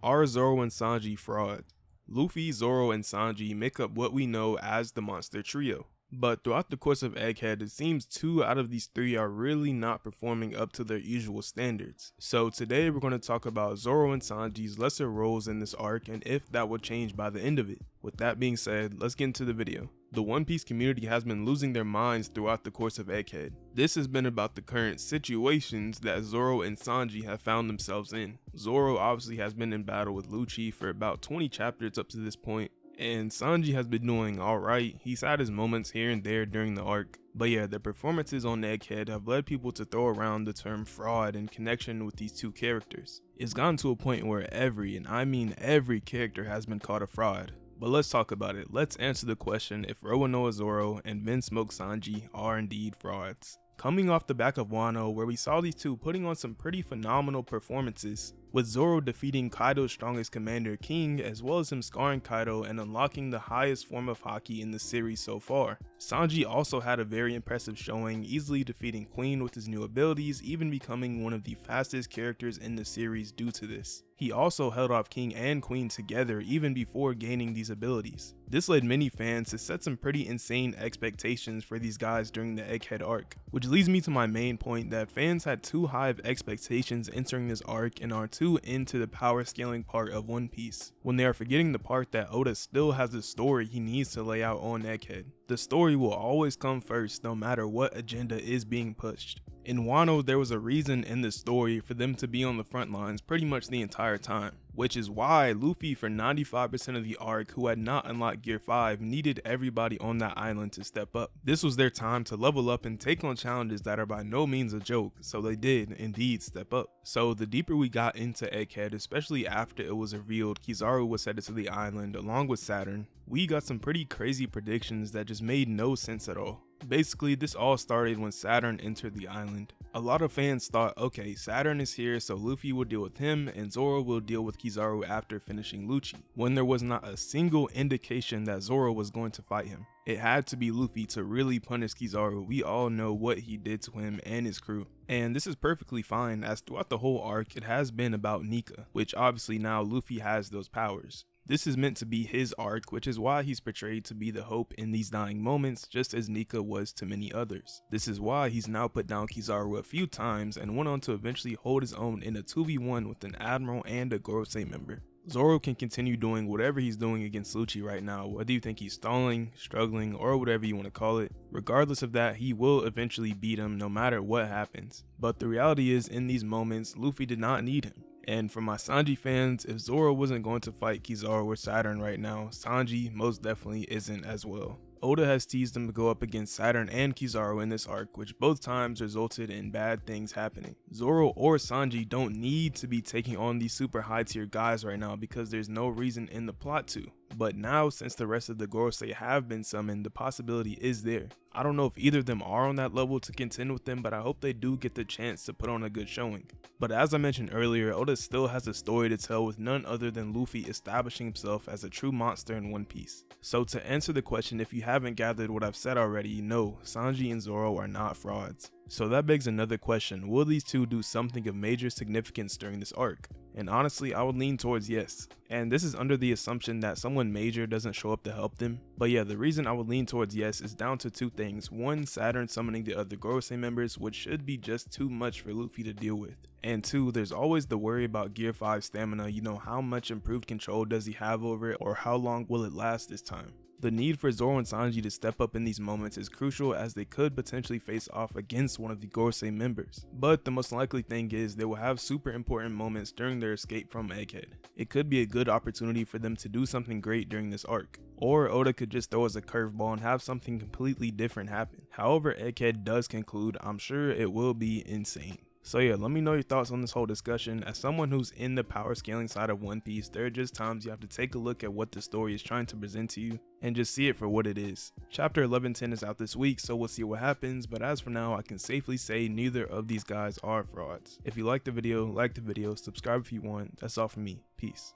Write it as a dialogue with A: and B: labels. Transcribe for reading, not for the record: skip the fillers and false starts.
A: Are Zoro and Sanji frauds? Luffy, Zoro, and Sanji make up what we know as the Monster Trio. But throughout the course of Egghead, it seems 2 out of these 3 are really not performing up to their usual standards. So today we're going to talk about Zoro and Sanji's lesser roles in this arc and if that will change by the end of it. With that being said, let's get into the video. The One Piece community has been losing their minds throughout the course of Egghead. This has been about the current situations that Zoro and Sanji have found themselves in. Zoro obviously has been in battle with Lucci for about 20 chapters up to this point, and Sanji has been doing alright. He's had his moments here and there during the arc. But yeah, the performances on Egghead have led people to throw around the term fraud in connection with these 2 characters. It's gotten to a point where every, and I mean every character has been called a fraud. But let's talk about it. Let's answer the question if Rowanoa Zoro and Vin Smoke Sanji are indeed frauds. Coming off the back of Wano, where we saw these 2 putting on some pretty phenomenal performances, with Zoro defeating Kaido's strongest commander King, as well as him scarring Kaido and unlocking the highest form of haki in the series so far. Sanji also had a very impressive showing, easily defeating Queen with his new abilities, even becoming one of the fastest characters in the series due to this. He also held off King and Queen together even before gaining these abilities. This led many fans to set some pretty insane expectations for these guys during the Egghead arc, which leads me to my main point that fans had too high of expectations entering this arc and are too into the power scaling part of One Piece, when they are forgetting the part that Oda still has a story he needs to lay out on Egghead. The story will always come first no matter what agenda is being pushed. In Wano, there was a reason in the story for them to be on the front lines pretty much the entire time, which is why Luffy for 95% of the arc, who had not unlocked Gear 5, needed everybody on that island to step up. This was their time to level up and take on challenges that are by no means a joke, so they did indeed step up. So the deeper we got into Egghead, especially after it was revealed Kizaru was headed to the island along with Saturn, we got some pretty crazy predictions that just made no sense at all. Basically, this all started when Saturn entered the island. A lot of fans thought, okay, Saturn is here, so Luffy will deal with him and Zoro will deal with Kizaru after finishing Lucci, when there was not a single indication that Zoro was going to fight him. It had to be Luffy to really punish Kizaru. We all know what he did to him and his crew. And this is perfectly fine, as throughout the whole arc it has been about Nika, which obviously now Luffy has those powers. This is meant to be his arc, which is why he's portrayed to be the hope in these dying moments, just as Nika was to many others. This is why he's now put down Kizaru a few times and went on to eventually hold his own in a 2v1 with an Admiral and a Gorosei member. Zoro can continue doing whatever he's doing against Lucci right now, whether you think he's stalling, struggling, or whatever you want to call it. Regardless of that, he will eventually beat him no matter what happens. But the reality is, in these moments, Luffy did not need him. And for my Sanji fans, if Zoro wasn't going to fight Kizaru or Saturn right now, Sanji most definitely isn't as well. Oda has teased him to go up against Saturn and Kizaru in this arc, which both times resulted in bad things happening. Zoro or Sanji don't need to be taking on these super high tier guys right now because there's no reason in the plot to. But now, since the rest of the Gorosei have been summoned, the possibility is there. I don't know if either of them are on that level to contend with them, but I hope they do get the chance to put on a good showing. But as I mentioned earlier, Oda still has a story to tell with none other than Luffy establishing himself as a true monster in One Piece. So to answer the question, if you haven't gathered what I've said already, no, Sanji and Zoro are not frauds. So that begs another question, will these 2 do something of major significance during this arc? And honestly, I would lean towards yes. And this is under the assumption that someone major doesn't show up to help them. But yeah, the reason I would lean towards yes is down to 2 things. 1, Saturn summoning the other Gorosei members, which should be just too much for Luffy to deal with. And 2, there's always the worry about Gear 5 stamina, you know, how much improved control does he have over it, or how long will it last this time? The need for Zoro and Sanji to step up in these moments is crucial, as they could potentially face off against one of the Gorosei members. But the most likely thing is they will have super important moments during their escape from Egghead. It could be a good opportunity for them to do something great during this arc. Or Oda could just throw us a curveball and have something completely different happen. However Egghead does conclude, I'm sure it will be insane. So yeah, let me know your thoughts on this whole discussion. As someone who's in the power scaling side of One Piece, there are just times you have to take a look at what the story is trying to present to you and just see it for what it is. Chapter 1110 is out this week, so we'll see what happens, but as for now, I can safely say neither of these guys are frauds. If you liked the video, like the video, subscribe if you want. That's all from me. Peace.